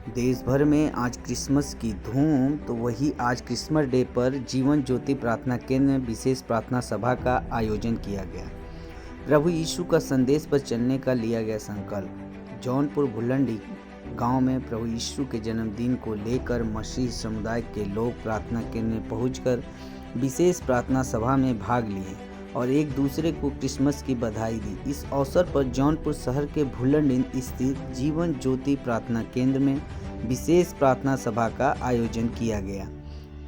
देश भर में आज क्रिसमस की धूम। तो वही आज क्रिसमस डे पर जीवन ज्योति प्रार्थना केंद्र में विशेष प्रार्थना सभा का आयोजन किया गया। प्रभु यीशु का संदेश पर चलने का लिया गया संकल्प। जौनपुर भुलंडी गांव में प्रभु यीशु के जन्मदिन को लेकर मसीही समुदाय के लोग प्रार्थना केंद्र में पहुंचकर विशेष प्रार्थना सभा में भाग लिए और एक दूसरे को क्रिसमस की बधाई दी। इस अवसर पर जौनपुर शहर के भुलंडी स्थित जीवन ज्योति प्रार्थना केंद्र में विशेष प्रार्थना सभा का आयोजन किया गया।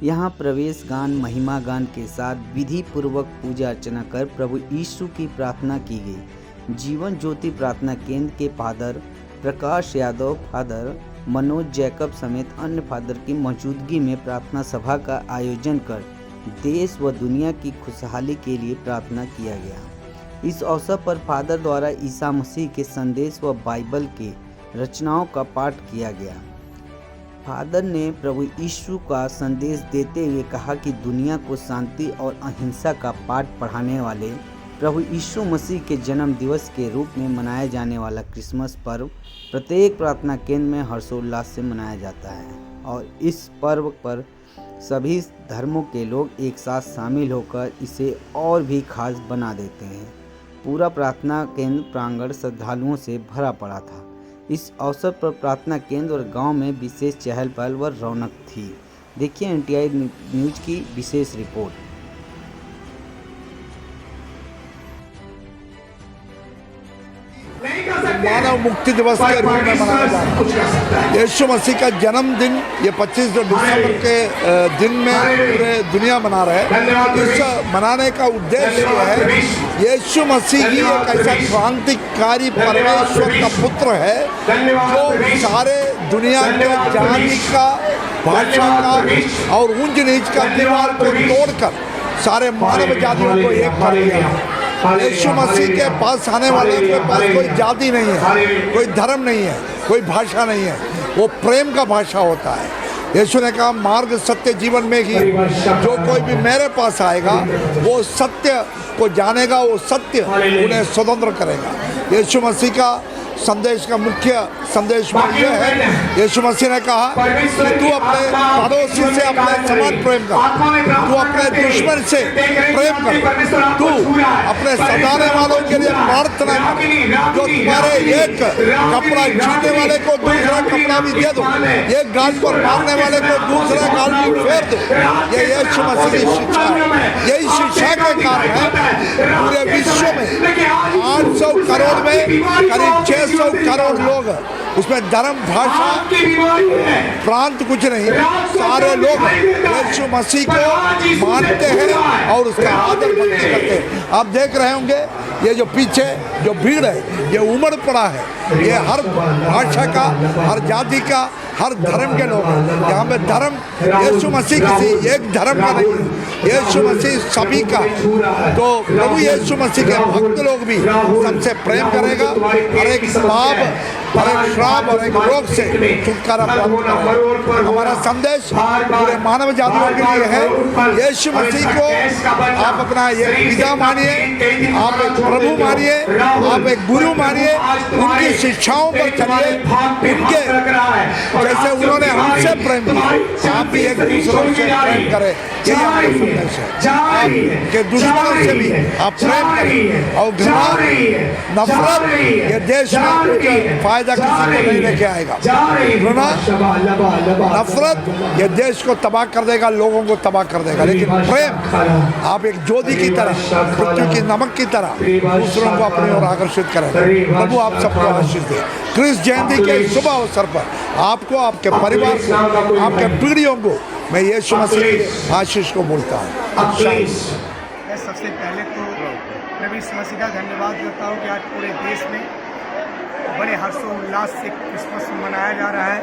यहाँ प्रवेश गान, महिमा गान के साथ विधि पूर्वक पूजा अर्चना कर प्रभु यीशु की प्रार्थना की गई। जीवन ज्योति प्रार्थना केंद्र के father Prakash Yadav, father Manoj Jacob समेत अन्य फादर की मौजूदगी में प्रार्थना सभा का आयोजन कर देश व दुनिया की खुशहाली के लिए प्रार्थना किया गया। इस अवसर पर फादर द्वारा ईसा मसीह के संदेश व बाइबल के रचनाओं का पाठ किया गया। फादर ने प्रभु यीशु का संदेश देते हुए कहा कि दुनिया को शांति और अहिंसा का पाठ पढ़ाने वाले प्रभु यीशु मसीह के जन्म दिवस के रूप में मनाया जाने वाला क्रिसमस पर्व प्रत्येक प्रार्थना केंद्र में हर्षोल्लास से मनाया जाता है और इस पर्व पर सभी धर्मों के लोग एक साथ शामिल होकर इसे और भी खास बना देते हैं। पूरा प्रार्थना केंद्र प्रांगण श्रद्धालुओं से भरा पड़ा था। इस अवसर पर प्रार्थना केंद्र और गांव में विशेष चहल पहल व रौनक थी। देखिए NTI न्यूज की विशेष रिपोर्ट। मानव मुक्ति दिवस के रूप में मनाया जा रहा है। यीशु मसीह का जन्मदिन ये 25 दिसंबर के दिन में पूरे दुनिया मना रहे हैं। इस मनाने का उद्देश्य है यीशु मसीह ही एक ऐसा क्रांतिकारी परमेश्वर का पुत्र है जो सारे दुनिया के जाति का, भाषा का और ऊंच नीच का दीवार को तोड़कर सारे मानव जातियों को एक कर दिया। यीशु मसीह के पास आने वाले के पास कोई जाति नहीं है, कोई धर्म नहीं है, कोई भाषा नहीं है, वो प्रेम का भाषा होता है। यीशु ने कहा मार्ग सत्य जीवन में ही जो कोई भी मेरे पास आएगा वो सत्य को जानेगा, वो सत्य उन्हें स्वतंत्र करेगा। यीशु मसीह का संदेश का मुख्य संदेश यह है, यीशु मसीह ने कहा कि तू अपने पड़ोसी से अपने समान प्रेम कर, तू अपने दुश्मन से प्रेम कर, तू अपने सताने वालों के लिए प्रार्थना कर, जो तुम्हारे एक कपड़ा छीनने वाले को दूसरा कपड़ा भी दे दो, एक गाल पर मारने वाले को दूसरा गाल भी फेर दो। ये यीशु मसीह की शिक्षा है। यही शिक्षा के कारण है पूरे विश्व में 800 करोड़ में करीब 600 करोड़ लोग, उसमें धर्म, भाषा, प्रांत कुछ नहीं, सारे लोग यीशु मसीह को मानते हैं और उसका आदर भक्ति करते हैं। आप देख रहे होंगे ये जो पीछे जो भीड़ है ये उमड़ पड़ा है, ये हर भाषा का, हर जाति का, हर धर्म के लोग हैं। यहाँ पे धर्म यीशु मसीह किसी एक धर्म का नहीं है, यीशु मसीह सभी का। तो प्रभु यीशु मसीह के भक्त लोग भी सबसे प्रेम करेगा और एक पाप और एक श्राप और एक रोग से छुटकारा प्राप्त करेगा। हमारा संदेश पूरे मानव जातियों के लिए है, यीशु मसीह को आप अपना ये पिता मानिए, आप एक प्रभु मानिए, आप एक गुरु मानिए, उनकी शिक्षाओं पर चलिए, उनके जैसे उन्होंने हमसे प्रेम किया आप भी एक दूसरों से प्रेम करें। यही आपका संदेश है। आपके दुश्मनों से भी आप प्रेम करें और घृणा, नफरत ये देश में फायदा किसी को नहीं लेके आएगा। घृणा, नफरत ये देश को तबाह कर देगा, लोगों को तबाह कर देगा। लेकिन प्रेम आप एक ज्योति की तरह, पृथ्वी की नमक की तरह दूसरों को अपनी ओर आकर्षित करें। प्रभु आप सबको आशीष दे। क्रिस जयंती के शुभ अवसर पर आपको, आपके परिवार को, आपके पीढ़ियों को मैं यीशु मसीह की आशीष को बोलता हूँ। मैं सबसे पहले तो प्रभु यीशु मसीह का धन्यवाद करता हूँ कि आज पूरे देश में बड़े हर्षोल्लास से क्रिसमस मनाया जा रहा है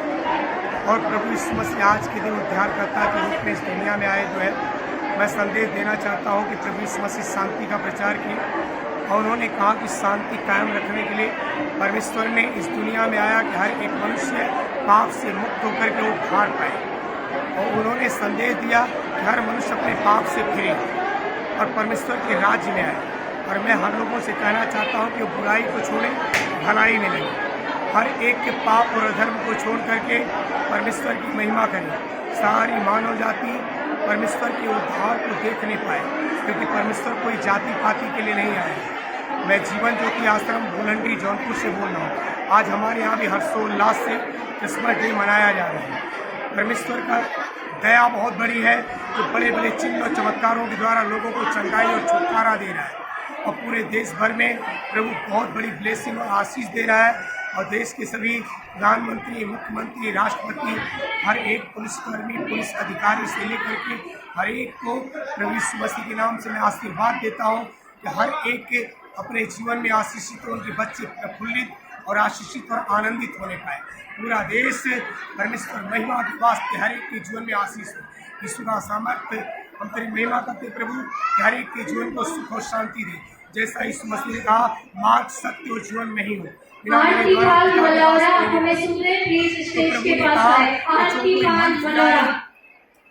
और प्रभु यीशु मसीह आज के दिन उद्धारकर्ता के रूप में इस दुनिया में आए जो है। मैं संदेश देना चाहता हूँ कि प्रभु यीशु मसीह शांति का प्रचार किया और उन्होंने कहा कि शांति कायम रखने के लिए परमेश्वर ने इस दुनिया में आया कि हर एक मनुष्य पाप से मुक्त होकर के उद्धार पाए। और उन्होंने संदेश दिया कि हर मनुष्य अपने पाप से फिरे और परमेश्वर के राज्य में आए। और मैं हर लोगों से कहना चाहता हूँ कि वो बुराई को छोड़ें, भलाई में लगे। हर एक के पाप और अधर्म को छोड़ करके परमेश्वर की महिमा करें। सारी मानव जाति परमेश्वर के उद्धार को देख नहीं पाए, क्योंकि परमेश्वर कोई जाति पाति के लिए नहीं आए। मैं जीवन ज्योति आश्रम भूलंडी जौनपुर से बोल रहा हूँ। आज हमारे यहाँ भी हर्षोल्लास से क्रिसमस डे मनाया जा रहा है। परमेश्वर का दया बहुत बड़ी है, जो बड़े बड़े चिन्ह और चमत्कारों के द्वारा लोगों को चंगाई और छुटकारा दे रहा है, और पूरे देश भर में प्रभु बहुत बड़ी ब्लेसिंग और आशीष दे रहा है। और देश के सभी प्रधानमंत्री, मुख्यमंत्री, राष्ट्रपति, हर एक पुलिसकर्मी, पुलिस अधिकारी से लेकर के हर एक को प्रभु यीशु मसीह के नाम से मैं आशीर्वाद देता हूँ कि हर एक के अपने जीवन में आशीषित हो, उनके बच्चे प्रफुल्लित और आशीषित और आनंदित होने पाए। पूरा देश परमेश्वर महिमा के वास्ते हर एक के जीवन में आशीष हो। यीशु का सामर्थ्य हम तेरी महिमा करते प्रभु, हर एक के जीवन को सुख और शांति दे। जैसा यीशु मसीह ने कहा, मार्ग, सत्य और जीवन में ही हो।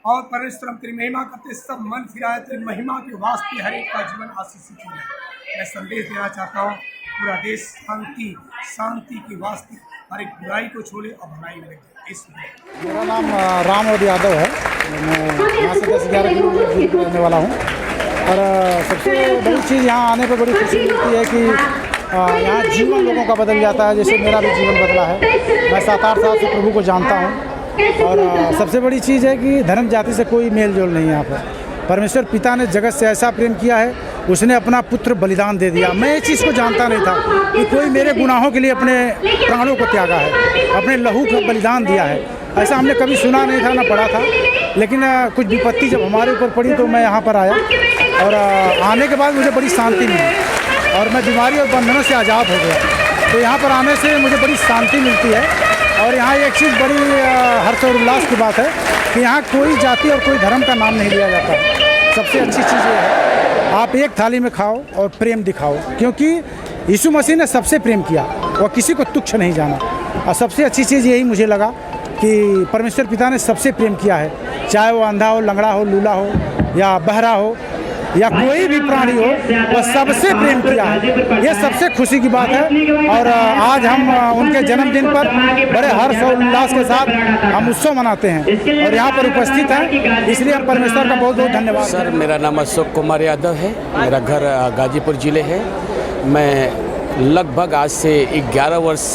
और परमेश्वर हम तेरी महिमा करते, सब मन फिराए तेरी महिमा के वास्ते हर एक का जीवन आशीषित हो जाए। मैं संदेश देना चाहता हूँ, पूरा देश शांति के वास्ते हर एक बुराई को छोड़े और भलाई में लगे। मेरा नाम राम और यादव है। मैं यहाँ से 10-11 किलोमीटर दूर पर रहने वाला हूँ। और सबसे बड़ी चीज़ यहाँ आने पर बड़ी खुशी मिलती है कि यहाँ जीवन लोगों का बदल जाता है, जैसे मेरा भी जीवन बदला है। मैं 7-8 साल से प्रभु को जानता हूँ। और सबसे बड़ी चीज़ है कि धर्म जाति से कोई मेल जोल नहीं है यहाँ पर। परमेश्वर पिता ने जगत से ऐसा प्रेम किया है, उसने अपना पुत्र बलिदान दे दिया। मैं इस चीज़ को जानता नहीं था कि कोई मेरे गुनाहों के लिए अपने प्राणों को त्यागा है, अपने लहू का बलिदान दिया है। ऐसा हमने कभी सुना नहीं था, ना पढ़ा था। लेकिन कुछ विपत्ति जब हमारे ऊपर पड़ी तो मैं यहाँ पर आया, और आने के बाद मुझे बड़ी शांति मिली और मैं बीमारी और बंधनों से आज़ाद हो गया। तो यहाँ पर आने से मुझे बड़ी शांति मिलती है। और यहाँ एक चीज़ बड़ी हर्ष और उल्लास की बात है कि यहाँ कोई जाति और कोई धर्म का नाम नहीं लिया जाता। सबसे अच्छी चीज़ ये है, आप एक थाली में खाओ और प्रेम दिखाओ, क्योंकि यीशु मसीह ने सबसे प्रेम किया और किसी को तुच्छ नहीं जाना। और सबसे अच्छी चीज़ यही मुझे लगा कि परमेश्वर पिता ने सबसे प्रेम किया है, चाहे वो अंधा हो, लंगड़ा हो, लूला हो या बहरा हो या कोई भी प्राणी हो, वह सबसे प्रेम किया है। ये सबसे खुशी की बात है। और आज हम उनके जन्मदिन पर बड़े हर्ष और उल्लास के साथ हम उत्सव मनाते हैं और यहाँ पर उपस्थित हैं, इसलिए हम परमेश्वर का बहुत बहुत धन्यवाद। सर, मेरा नाम अशोक कुमार यादव है। मेरा घर गाजीपुर ज़िले है। मैं लगभग आज से 11 वर्ष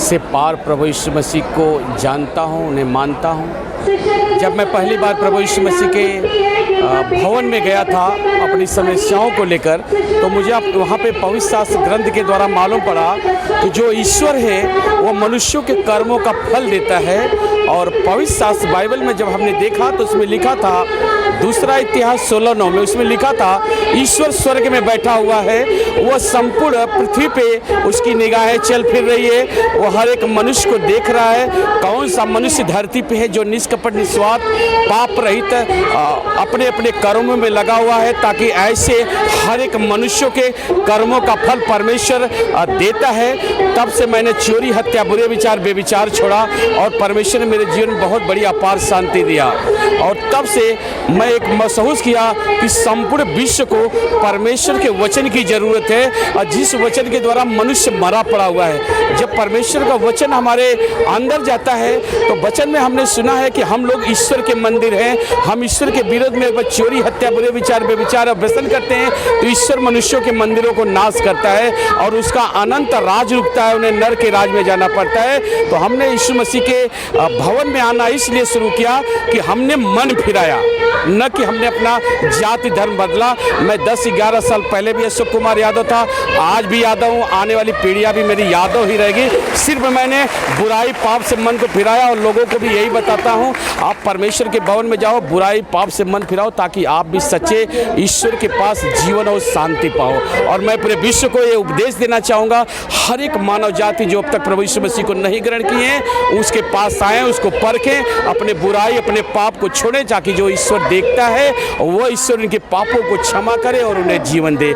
से पार प्रभु यीशु मसीह को जानता हूँ, उन्हें मानता हूँ। जब मैं पहली बार प्रभु यीशु मसीह के भवन में गया था अपनी समस्याओं को लेकर, तो मुझे वहाँ पे पवित्र शास्त्र ग्रंथ के द्वारा मालूम पड़ा कि जो ईश्वर है वो मनुष्यों के कर्मों का फल देता है। और पवित्र शास्त्र बाइबल में जब हमने देखा तो उसमें लिखा था, दूसरा इतिहास 16:9 में उसमें लिखा था, ईश्वर स्वर्ग में बैठा हुआ है, वह संपूर्ण पृथ्वी पे उसकी निगाहें चल फिर रही है, वो हर एक मनुष्य को देख रहा है। कौन सा मनुष्य धरती पे है जो निष्कपट निस्वार्थ पाप रहित अपने अपने कर्मों में लगा हुआ है, ताकि ऐसे हर एक मनुष्यों के कर्मों का फल परमेश्वर देता है। तब से मैंने चोरी, हत्या, बुरे विचार, बेविचार छोड़ा और परमेश्वर ने मेरे जीवन में बहुत बड़ी अपार शांति दिया। और तब से मैं एक महसूस किया कि संपूर्ण विश्व को परमेश्वर के वचन की ज़रूरत है, और जिस वचन के द्वारा मनुष्य मरा पड़ा हुआ है। जब परमेश्वर का वचन हमारे अंदर जाता है तो वचन में हमने सुना है कि हम लोग ईश्वर के मंदिर हैं। हम ईश्वर के विरोध में चोरी, हत्या, बुरे विचार, बेविचार और व्यसन करते हैं तो ईश्वर मनुष्यों के मंदिरों को नाश करता है और उसका अनंत राज रुकता है, उन्हें नर के राज में जाना पड़ता है। तो हमने यीशु मसीह के भवन में आना इसलिए शुरू किया कि हमने मन फिराया, न कि हमने अपना जाति धर्म बदला। मैं 10-11 साल पहले भी अशोक कुमार यादव था, आज भी यादव हूँ, आने वाली पीढ़ियाँ भी मेरी यादव ही रहेगी। सिर्फ मैंने बुराई पाप से मन को फिराया और लोगों को भी यही बताता हूँ, आप परमेश्वर के भवन में जाओ, बुराई पाप से मन फिराओ, ताकि आप भी सच्चे ईश्वर के पास जीवन और शांति पाओ। और मैं पूरे विश्व को ये उपदेश देना चाहूँगा, हर एक मानव जाति जो अब तक प्रभु यीशु मसीह को नहीं ग्रहण किए हैं, उसके पास आएँ, उसको परखें, अपने बुराई, अपने पाप को छोड़ें, ताकि जो ईश्वर देखता है वह ईश्वर उनके पापों को क्षमा करे और उन्हें जीवन दे।